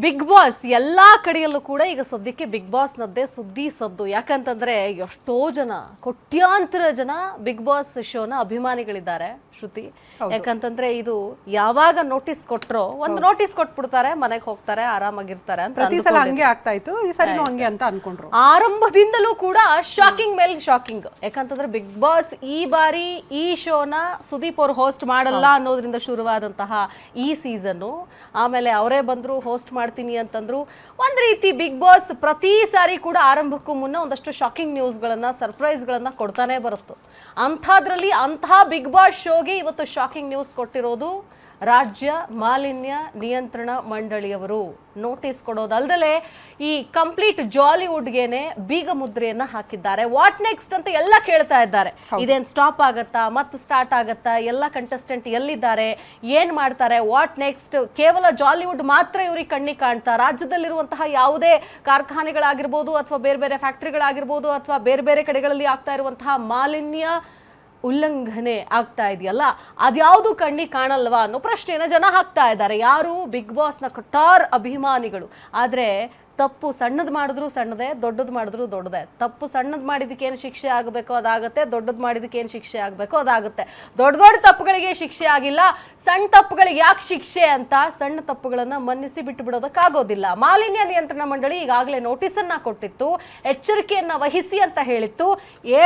Big boss ಎಲ್ಲಾ ಕಡೆಯಲ್ಲೂ ಕೂಡ ಈಗ ಸದ್ಯಕ್ಕೆ ಬಿಗ್ ಬಾಸ್ ನದ್ದೇ ಸುದ್ದಿ ಸದ್ದು. ಯಾಕಂತಂದ್ರೆ ಎಷ್ಟೋ ಜನ, ಕೋಟ್ಯಾಂತರ ಜನ ಬಿಗ್ ಬಾಸ್ ಶೋನ ಅಭಿಮಾನಿಗಳಿದ್ದಾರೆ ಶ್ರುತಿ. ಯಾಕಂತಂದ್ರೆ ಇದು ಯಾವಾಗ ನೋಟಿಸ್ ಕೊಟ್ರೋ ಒಂದು ನೋಟಿಸ್ ಕೊಟ್ಬಿಡ್ತಾರೆ, ಮನೆಗೆ ಹೋಗ್ತಾರೆ, ಆರಾಮಾಗಿರ್ತಾರೆ ಅಂತ. ಪ್ರತಿ ಸಲ ಹಂಗೆ ಆಗ್ತಾ ಇತ್ತು, ಈ ಸರಿ ಹಂಗೆ ಅಂತ ಅನ್ಕೊಂಡ್ರು. ಆರಂಭದಿಂದಲೂ ಕೂಡ ಶಾಕಿಂಗ್ ಮೇಲೆ ಶಾಕಿಂಗ್. ಯಾಕಂತಂದ್ರೆ ಬಿಗ್ ಬಾಸ್ ಈ ಬಾರಿ ಈ ಶೋನ ಸುದೀಪ್ ಅವರು ಹೋಸ್ಟ್ ಮಾಡಲ್ಲ ಅನ್ನೋದ್ರಿಂದ ಶುರುವಾದಂತಹ ಈ ಸೀಸನ್, ಆಮೇಲೆ ಅವರೇ ಬಂದ್ರು ಹೋಸ್ಟ್ ಮಾಡ್ತೀನಿ ಅಂತಂದ್ರು. ಒಂದ್ ರೀತಿ ಬಿಗ್ ಬಾಸ್ ಪ್ರತಿ ಸಾರಿ ಕೂಡ ಆರಂಭಕ್ಕೂ ಮುನ್ನ ಒಂದಷ್ಟು ಶಾಕಿಂಗ್ ನ್ಯೂಸ್ಗಳನ್ನ, ಸರ್ಪ್ರೈಸ್ಗಳನ್ನ ಕೊಡ್ತಾನೆ ಬರುತ್ತೆ. ಅಂಥದ್ರಲ್ಲಿ ಅಂತಹ ಬಿಗ್ ಬಾಸ್ ಶೋಗೆ ಇವತ್ತು ಶಾಕಿಂಗ್ ನ್ಯೂಸ್ ಕೊಟ್ಟಿರೋದು ರಾಜ್ಯ ಮಾಲಿನ್ಯ ನಿಯಂತ್ರಣ ಮಂಡಳಿಯವರು. ನೋಟಿಸ್ ಕೊಡೋದಲ್ದಲೆ ಈ ಕಂಪ್ಲೀಟ್ ಜಾಲಿವುಡ್ಗೆನೆ ಬೀಗ ಮುದ್ರೆಯನ್ನ ಹಾಕಿದ್ದಾರೆ. ವಾಟ್ ನೆಕ್ಸ್ಟ್ ಅಂತ ಎಲ್ಲ ಕೇಳ್ತಾ ಇದ್ದಾರೆ. ಇದೇನ್ ಸ್ಟಾಪ್ ಆಗತ್ತಾ, ಮತ್ತೆ ಸ್ಟಾರ್ಟ್ ಆಗತ್ತಾ, ಎಲ್ಲ ಕಂಟೆಸ್ಟೆಂಟ್ ಎಲ್ಲಿದ್ದಾರೆ, ಏನ್ ಮಾಡ್ತಾರೆ, ವಾಟ್ ನೆಕ್ಸ್ಟ್? ಕೇವಲ ಜಾಲಿವುಡ್ ಮಾತ್ರ ಇವ್ರಿಗೆ ಕಣ್ಣಿಗೆ ಕಾಣ್ತಾ? ರಾಜ್ಯದಲ್ಲಿರುವಂತಹ ಯಾವುದೇ ಕಾರ್ಖಾನೆಗಳಾಗಿರ್ಬೋದು ಅಥವಾ ಬೇರೆ ಬೇರೆ ಫ್ಯಾಕ್ಟರಿಗಳಾಗಿರ್ಬೋದು ಅಥವಾ ಬೇರೆ ಬೇರೆ ಕಡೆಗಳಲ್ಲಿ ಆಗ್ತಾ ಇರುವಂತಹ ಮಾಲಿನ್ಯ ಉಲ್ಲಂಘನೆ ಆಗ್ತಾ ಇದೆಯಲ್ಲ, ಅದ್ಯಾವುದು ಕಣ್ಣಿಗೆ ಕಾಣಲ್ವಾ ಅನ್ನೋ ಪ್ರಶ್ನೆನ ಜನ ಹಾಕ್ತಾ ಇದ್ದಾರೆ. ಯಾರು? ಬಿಗ್ ಬಾಸ್ನ ಕಟ್ಟಾರ್ ಅಭಿಮಾನಿಗಳು. ಆದ್ರೆ ತಪ್ಪು ಸಣ್ಣದು ಮಾಡಿದ್ರು ಸಣ್ಣದೇ, ದೊಡ್ಡದು ಮಾಡಿದ್ರು ದೊಡ್ಡದೇ. ತಪ್ಪು ಸಣ್ಣದು ಮಾಡಿದಕ್ಕೆ ಏನು ಶಿಕ್ಷೆ ಆಗಬೇಕೋ ಅದಾಗುತ್ತೆ, ದೊಡ್ಡದು ಮಾಡಿದಕ್ಕೆ ಏನು ಶಿಕ್ಷೆ ಆಗಬೇಕೋ ಅದಾಗುತ್ತೆ. ದೊಡ್ಡ ದೊಡ್ಡ ತಪ್ಪುಗಳಿಗೆ ಶಿಕ್ಷೆ ಆಗಿಲ್ಲ, ಸಣ್ಣ ತಪ್ಪುಗಳಿಗೆ ಯಾಕೆ ಶಿಕ್ಷೆ ಅಂತ ಸಣ್ಣ ತಪ್ಪುಗಳನ್ನ ಮನ್ನಿಸಿ ಬಿಟ್ಟು ಬಿಡೋದಕ್ಕಾಗೋದಿಲ್ಲ. ಮಾಲಿನ್ಯ ನಿಯಂತ್ರಣ ಮಂಡಳಿ ಈಗಾಗಲೇ ನೋಟಿಸನ್ನ ಕೊಟ್ಟಿತ್ತು, ಎಚ್ಚರಿಕೆಯನ್ನ ವಹಿಸಿ ಅಂತ ಹೇಳಿತ್ತು.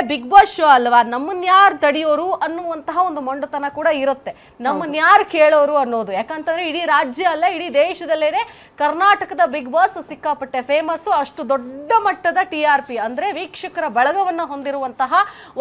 ಬಿಗ್ ಬಾಸ್ ಶೋ ಅಲ್ವಾ, ನಮ್ಮನ್ನ ಯಾರು ತಡೆಯೋರು ಅನ್ನುವಂತಹ ಒಂದು ಮೊಂಡತನ ಕೂಡ ಇರುತ್ತೆ, ನಮ್ಮನ್ನ ಯಾರು ಕೇಳೋರು ಅನ್ನೋದು. ಯಾಕಂತಂದ್ರೆ ಇಡೀ ರಾಜ್ಯ ಅಲ್ಲ, ಇಡೀ ದೇಶದಲ್ಲೇನೆ ಕರ್ನಾಟಕದ ಬಿಗ್ ಬಾಸ್ ಸಿಕ್ಕಾಪಟ್ಟೆ ಫೇಮಸ್. ಅಷ್ಟು ದೊಡ್ಡ ಮಟ್ಟದ TRP ಅಂದ್ರೆ ವೀಕ್ಷಕರ ಬಳಗವನ್ನ ಹೊಂದಿರುವಂತಹ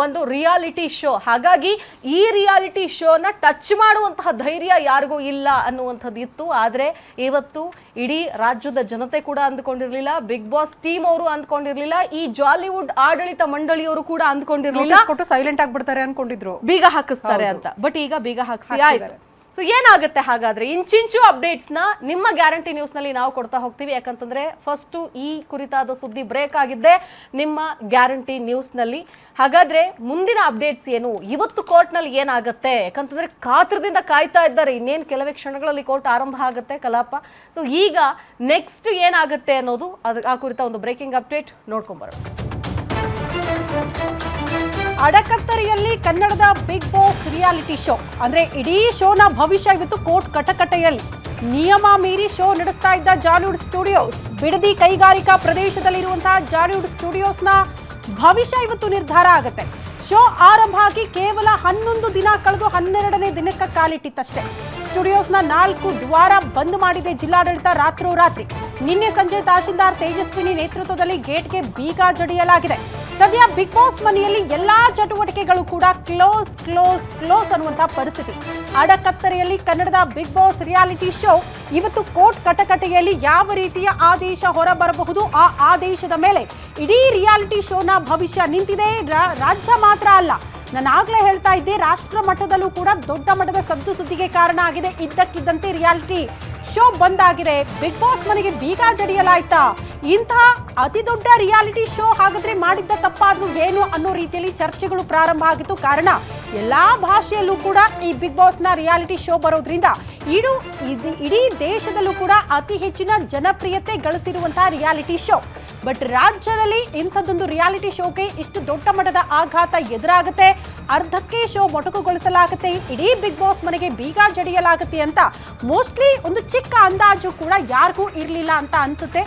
ಒಂದು ರಿಯಾಲಿಟಿ ಶೋ. ಹಾಗಾಗಿ ಈ ರಿಯಾಲಿಟಿ ಶೋನ ಟಚ್ ಮಾಡುವಂತಹ ಧೈರ್ಯ ಯಾರಿಗೂ ಇಲ್ಲ ಅನ್ನುವಂಥದ್ದು ಇತ್ತು. ಆದ್ರೆ ಇವತ್ತು ಇಡೀ ರಾಜ್ಯದ ಜನತೆ ಕೂಡ ಅಂದ್ಕೊಂಡಿರ್ಲಿಲ್ಲ, ಬಿಗ್ ಬಾಸ್ ಟೀಮ್ ಅವರು ಅಂದ್ಕೊಂಡಿರ್ಲಿಲ್ಲ, ಈ ಜಾಲಿವುಡ್ ಆಡಳಿತ ಮಂಡಳಿಯವರು ಕೂಡ ಅಂದ್ಕೊಂಡಿರ್ಲಿಲ್ಲ, ಕೊಟ್ಟು ಸೈಲೆಂಟ್ ಆಗ್ಬಿಡ್ತಾರೆ ಅನ್ಕೊಂಡಿದ್ರು, ಬೀಗ ಹಾಕಿಸ್ತಾರೆ ಅಂತ. ಬಟ್ ಈಗ ಬೀಗ ಹಾಕಿಸಿ ಆಯ್ತು. ಸೊ ಏನಾಗುತ್ತೆ ಹಾಗಾದ್ರೆ? ಇಂಚಿಂಚು ಅಪ್ಡೇಟ್ಸ್ ನ ನಿಮ್ಮ ಗ್ಯಾರಂಟಿ ನ್ಯೂಸ್ ನಲ್ಲಿ ನಾವು ಕೊಡ್ತಾ ಹೋಗ್ತೀವಿ. ಯಾಕಂತಂದ್ರೆ ಫಸ್ಟ್ ಈ ಕುರಿತಾದ ಸುದ್ದಿ ಬ್ರೇಕ್ ಆಗಿದ್ದೆ ನಿಮ್ಮ ಗ್ಯಾರಂಟಿ ನ್ಯೂಸ್ ನಲ್ಲಿ. ಹಾಗಾದ್ರೆ ಮುಂದಿನ ಅಪ್ಡೇಟ್ಸ್ ಏನು, ಇವತ್ತು ಕೋರ್ಟ್ ನಲ್ಲಿ ಏನಾಗುತ್ತೆ? ಯಾಕಂತಂದ್ರೆ ಕಾತ್ರದಿಂದ ಕಾಯ್ತಾ ಇದ್ದಾರೆ, ಇನ್ನೇನು ಕೆಲವೇ ಕ್ಷಣಗಳಲ್ಲಿ ಕೋರ್ಟ್ ಆರಂಭ ಆಗುತ್ತೆ ಕಲಾಪ. ಸೊ ಈಗ ನೆಕ್ಸ್ಟ್ ಏನಾಗುತ್ತೆ ಅನ್ನೋದು ಆ ಕುರಿತ ಒಂದು ಬ್ರೇಕಿಂಗ್ ಅಪ್ಡೇಟ್ ನೋಡ್ಕೊಂಡ್ಬರೋಣ. ಅಡಕತ್ತರಿಯಲ್ಲಿ ಕನ್ನಡದ ಬಿಗ್ ಬಾಸ್ ರಿಯಾಲಿಟಿ ಶೋ ಅಂದ್ರೆ ಇಡೀ ಶೋನ ಭವಿಷ್ಯ ಇವತ್ತು ಕೋರ್ಟ್ ಕಟಕಟೆಯಲ್ಲಿ. ನಿಯಮ ಮೀರಿ ಶೋ ನಡೆಸ್ತಾ ಇದ್ದ ಜಾಲಿವುಡ್ ಸ್ಟುಡಿಯೋಸ್, ಬಿಡದಿ ಕೈಗಾರಿಕಾ ಪ್ರದೇಶದಲ್ಲಿರುವಂತಹ ಜಾಲಿವುಡ್ ಸ್ಟುಡಿಯೋಸ್ನ ಭವಿಷ್ಯ ಇವತ್ತು ನಿರ್ಧಾರ ಆಗುತ್ತೆ. ಶೋ ಆರಂಭ ಆಗಿ ಕೇವಲ 11 ದಿನ ಕಳೆದು 12ನೇ ದಿನಕ್ಕೆ ಕಾಲಿಟ್ಟಿತ್ತಷ್ಟೇ. ಸ್ಟುಡಿಯೋಸ್ನ 4 ದ್ವಾರ ಬಂದ್ ಮಾಡಿದೆ ಜಿಲ್ಲಾಡಳಿತ ರಾತ್ರೋರಾತ್ರಿ. ನಿನ್ನೆ ಸಂಜೆ ತಹಶೀಲ್ದಾರ್ ತೇಜಸ್ವಿನಿ ನೇತೃತ್ವದಲ್ಲಿ ಗೇಟ್ಗೆ ಬೀಗ ಜಡಿಯಲಾಗಿದೆ. ಸದ್ಯ ಬಿಗ್ ಬಾಸ್ ಮನೆಯಲ್ಲಿ ಎಲ್ಲಾ ಚಟುವಟಿಕೆಗಳು ಕೂಡ ಕ್ಲೋಸ್ ಕ್ಲೋಸ್ ಕ್ಲೋಸ್ ಅನ್ನುವಂತಹ ಪರಿಸ್ಥಿತಿ. ಅಡಕತ್ತರೆಯಲ್ಲಿ ಕನ್ನಡದ ಬಿಗ್ ಬಾಸ್ ರಿಯಾಲಿಟಿ ಶೋ ಇವತ್ತು ಕೋರ್ಟ್ ಕಟಕಟೆಯಲ್ಲಿ ಯಾವ ರೀತಿಯ ಆದೇಶ ಹೊರಬರಬಹುದು, ಆ ಆದೇಶದ ಮೇಲೆ ಇಡೀ ರಿಯಾಲಿಟಿ ಶೋನ ಭವಿಷ್ಯ ನಿಂತಿದೆ. ರಾಜ್ಯ ಮಾತ್ರ ಅಲ್ಲ, ನಾನು ಆಗ್ಲೇ ಹೇಳ್ತಾ ಇದ್ದೆ, ರಾಷ್ಟ್ರ ಮಟ್ಟದಲ್ಲೂ ಕೂಡ ದೊಡ್ಡ ಮಟ್ಟದ ಸದ್ದು ಸುದ್ದಿಗೆ ಕಾರಣ ಆಗಿದೆ. ಇದ್ದಕ್ಕಿದ್ದಂತೆ ರಿಯಾಲಿಟಿ ಶೋ ಬಂದಾಗಿದೆ. ಬಿಗ್ ಬಾಸ್ ಮನೆಗೆ ಬೀಗ ಜಡಿಯಲಾಯ್ತಾ? ಇಂತಹ ಅತಿ ದೊಡ್ಡ ರಿಯಾಲಿಟಿ ಶೋ ಹಾಗಾದ್ರೆ ಮಾಡಿದ್ದ ತಪ್ಪಾದ್ರೂ ಏನು ಅನ್ನೋ ರೀತಿಯಲ್ಲಿ ಚರ್ಚೆಗಳು ಪ್ರಾರಂಭ ಆಗಿತ್ತು. ಕಾರಣ ಎಲ್ಲಾ ಭಾಷೆಯಲ್ಲೂ ಕೂಡ ಈ ಬಿಗ್ ಬಾಸ್ ನ ರಿಯಾಲಿಟಿ ಶೋ ಬರೋದ್ರಿಂದ ಇಡೀ ದೇಶದಲ್ಲೂ ಕೂಡ ಅತಿ ಹೆಚ್ಚಿನ ಜನಪ್ರಿಯತೆ ಗಳಿಸಿರುವಂತಹ ರಿಯಾಲಿಟಿ ಶೋ. ಬಟ್ ರಾಜ್ಯದಲ್ಲಿ ಇಂಥದ್ದೊಂದು ರಿಯಾಲಿಟಿ ಶೋಗೆ ಇಷ್ಟು ದೊಡ್ಡ ಮಟ್ಟದ ಆಘಾತ ಎದುರಾಗುತ್ತೆ, ಅರ್ಧಕ್ಕೆ ಶೋ ಮೊಟಕುಗೊಳಿಸಲಾಗುತ್ತೆ, ಇಡೀ ಬಿಗ್ ಬಾಸ್ ಮನೆಗೆ ಬೀಗ ಜಡಿಯಲಾಗುತ್ತೆ ಅಂತ ಮೋಸ್ಟ್ಲಿ ಒಂದು ಚಿಕ್ಕ ಅಂದಾಜು ಕೂಡ ಯಾರಿಗೂ ಇರಲಿಲ್ಲ ಅಂತ ಅನ್ಸುತ್ತೆ.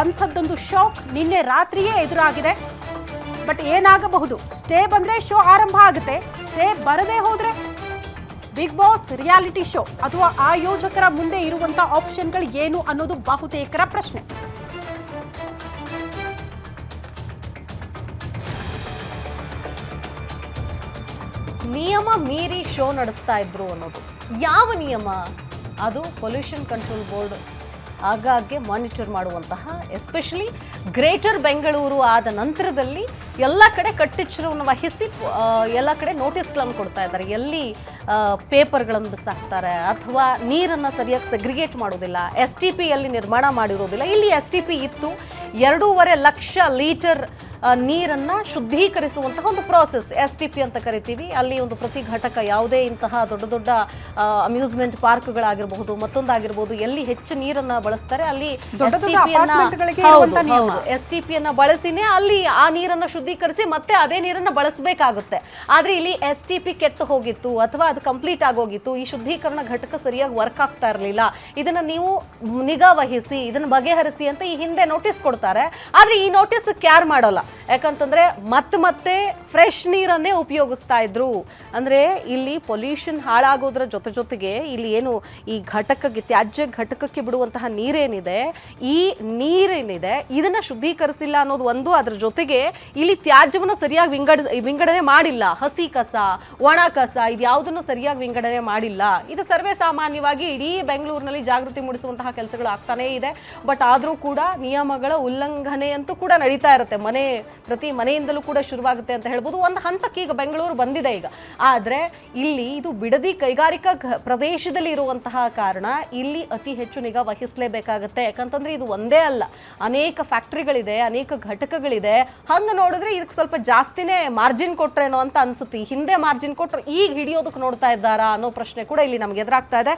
ಅಂಥದ್ದೊಂದು ಶಾಕ್ ನಿನ್ನೆ ರಾತ್ರಿಯೇ ಎದುರಾಗಿದೆ. ಬಟ್ ಏನಾಗಬಹುದು? ಸ್ಟೇ ಬಂದ್ರೆ ಶೋ ಆರಂಭ ಆಗುತ್ತೆ, ಸ್ಟೇ ಬರದೇ ಹೋದ್ರೆ ಬಿಗ್ ಬಾಸ್ ರಿಯಾಲಿಟಿ ಶೋ ಅಥವಾ ಆಯೋಜಕರ ಮುಂದೆ ಇರುವಂತ ಆಪ್ಷನ್ಗಳು ಏನು ಅನ್ನೋದು ಬಹುತೇಕರ ಪ್ರಶ್ನೆ. ನಿಯಮ ಮೀರಿ ಶೋ ನಡೆಸ್ತಾ ಇದ್ರು ಅನ್ನೋದು ಯಾವ ನಿಯಮ? ಅದು ಪೊಲ್ಯೂಷನ್ ಕಂಟ್ರೋಲ್ ಬೋರ್ಡ್ ಆಗಾಗ್ಗೆ ಮಾನಿಟರ್ ಮಾಡುವಂತಹ, ಎಸ್ಪೆಷಲಿ ಗ್ರೇಟರ್ ಬೆಂಗಳೂರು ಆದ ನಂತರದಲ್ಲಿ ಎಲ್ಲ ಕಡೆ ಕಟ್ಟೆಚ್ಚರವನ್ನು ವಹಿಸಿ ಎಲ್ಲ ಕಡೆ ನೋಟಿಸ್ಗಳನ್ನು ಕೊಡ್ತಾ ಇದ್ದಾರೆ. ಎಲ್ಲಿ ಪೇಪರ್ಗಳನ್ನು ಬಿಸಾಕ್ತಾರೆ ಅಥವಾ ನೀರನ್ನು ಸರಿಯಾಗಿ ಸೆಗ್ರಿಗೇಟ್ ಮಾಡೋದಿಲ್ಲ, STP ಯಲ್ಲಿ ನಿರ್ಮಾಣ ಮಾಡಿರೋದಿಲ್ಲ. ಇಲ್ಲಿ STP ಇತ್ತು, 2.5 ಲಕ್ಷ ಲೀಟರ್ ನೀರನ್ನ ಶುದ್ಧೀಕರಿಸುವಂತಹ ಒಂದು ಪ್ರಾಸೆಸ್ STP ಅಂತ ಕರಿತೀವಿ. ಅಲ್ಲಿ ಒಂದು ಪ್ರತಿ ಘಟಕ ಯಾವುದೇ ಇಂತಹ ದೊಡ್ಡ ದೊಡ್ಡ ಅಮ್ಯೂಸ್ಮೆಂಟ್ ಪಾರ್ಕ್ಗಳಾಗಿರಬಹುದು ಮತ್ತೊಂದಾಗಿರ್ಬೋದು ಎಲ್ಲಿ ಹೆಚ್ಚು ನೀರನ್ನ ಬಳಸ್ತಾರೆ ಅಲ್ಲಿ STP ಯನ್ನ ಬಳಸಿನೇ ಅಲ್ಲಿ ಆ ನೀರನ್ನ ಶುದ್ಧೀಕರಿಸಿ ಮತ್ತೆ ಅದೇ ನೀರನ್ನ ಬಳಸಬೇಕಾಗುತ್ತೆ. ಆದ್ರೆ ಇಲ್ಲಿ STP ಕೆಟ್ಟು ಹೋಗಿತ್ತು ಅಥವಾ ಅದು ಕಂಪ್ಲೀಟ್ ಆಗೋಗಿತ್ತು, ಈ ಶುದ್ಧೀಕರಣ ಘಟಕ ಸರಿಯಾಗಿ ವರ್ಕ್ ಆಗ್ತಾ ಇರಲಿಲ್ಲ, ಇದನ್ನ ನೀವು ನಿಗಾ ವಹಿಸಿ ಇದನ್ನ ಬಗೆಹರಿಸಿ ಅಂತ ಈ ಹಿಂದೆ ನೋಟಿಸ್ ಕೊಡ್ತಾರೆ. ಆದ್ರೆ ಈ ನೋಟಿಸ್ ಕ್ಯಾರ್ ಮಾಡಲ್ಲ. ಯಾಕಂತಂದ್ರೆ ಮತ್ತೆ ಫ್ರೆಶ್ ನೀರನ್ನೇ ಉಪಯೋಗಿಸ್ತಾ ಇದ್ರು. ಅಂದ್ರೆ ಇಲ್ಲಿ ಪೊಲ್ಯೂಷನ್ ಹಾಳಾಗೋದ್ರ ಜೊತೆಗೆ ಇಲ್ಲಿ ಏನು ಈ ಘಟಕಕ್ಕೆ ತ್ಯಾಜ್ಯ ಘಟಕಕ್ಕೆ ಬಿಡುವಂತಹ ನೀರೇನಿದೆ, ಈ ನೀರೇನಿದೆ ಇದನ್ನ ಶುದ್ಧೀಕರಿಸಿಲ್ಲ ಅನ್ನೋದು ಒಂದು. ಅದ್ರ ಜೊತೆಗೆ ಇಲ್ಲಿ ತ್ಯಾಜ್ಯವನ್ನ ಸರಿಯಾಗಿ ವಿಂಗಡಣೆ ಮಾಡಿಲ್ಲ. ಹಸಿ ಕಸ, ಒಣ ಕಸ ಇದ್ಯಾವುದನ್ನು ಸರಿಯಾಗಿ ವಿಂಗಡಣೆ ಮಾಡಿಲ್ಲ. ಇದು ಸರ್ವೇ ಸಾಮಾನ್ಯವಾಗಿ ಇಡೀ ಬೆಂಗಳೂರಿನಲ್ಲಿ ಜಾಗೃತಿ ಮೂಡಿಸುವಂತಹ ಕೆಲಸಗಳು ಆಗ್ತಾನೇ ಇದೆ. ಬಟ್ ಆದ್ರೂ ಕೂಡ ನಿಯಮಗಳ ಉಲ್ಲಂಘನೆ ಅಂತೂ ಕೂಡ ನಡೀತಾ ಇರುತ್ತೆ. ಪ್ರತಿ ಮನೆಯಿಂದಲೂ ಕೂಡ ಶುರುವಾಗುತ್ತೆ ಅಂತ ಹೇಳ್ಬೋದು. ಒಂದು ಹಂತಕ್ಕೆ ಈಗ ಬೆಂಗಳೂರು ಬಂದಿದೆ ಈಗ. ಆದ್ರೆ ಇಲ್ಲಿ ಇದು ಬಿಡದಿ ಕೈಗಾರಿಕಾ ಪ್ರದೇಶದಲ್ಲಿ ಇರುವಂತಹ ಕಾರಣ ಇಲ್ಲಿ ಅತಿ ಹೆಚ್ಚು ನಿಗಾ ವಹಿಸಲೇಬೇಕಾಗತ್ತೆ. ಯಾಕಂತಂದ್ರೆ ಇದು ಒಂದೇ ಅಲ್ಲ, ಅನೇಕ ಫ್ಯಾಕ್ಟ್ರಿಗಳಿದೆ, ಅನೇಕ ಘಟಕಗಳಿದೆ. ಹಂಗ ನೋಡಿದ್ರೆ ಇದಕ್ಕೆ ಸ್ವಲ್ಪ ಜಾಸ್ತಿನೇ ಮಾರ್ಜಿನ್ ಕೊಟ್ರೇನೋ ಅಂತ ಅನ್ಸುತ್ತೆ. ಹಿಂದೆ ಮಾರ್ಜಿನ್ ಕೊಟ್ರೆ ಈಗ ಹಿಡಿಯೋದಕ್ಕೆ ನೋಡ್ತಾ ಇದ್ದಾರಾ ಅನ್ನೋ ಪ್ರಶ್ನೆ ಕೂಡ ಇಲ್ಲಿ ನಮ್ಗೆ ಎದುರಾಗ್ತಾ ಇದೆ.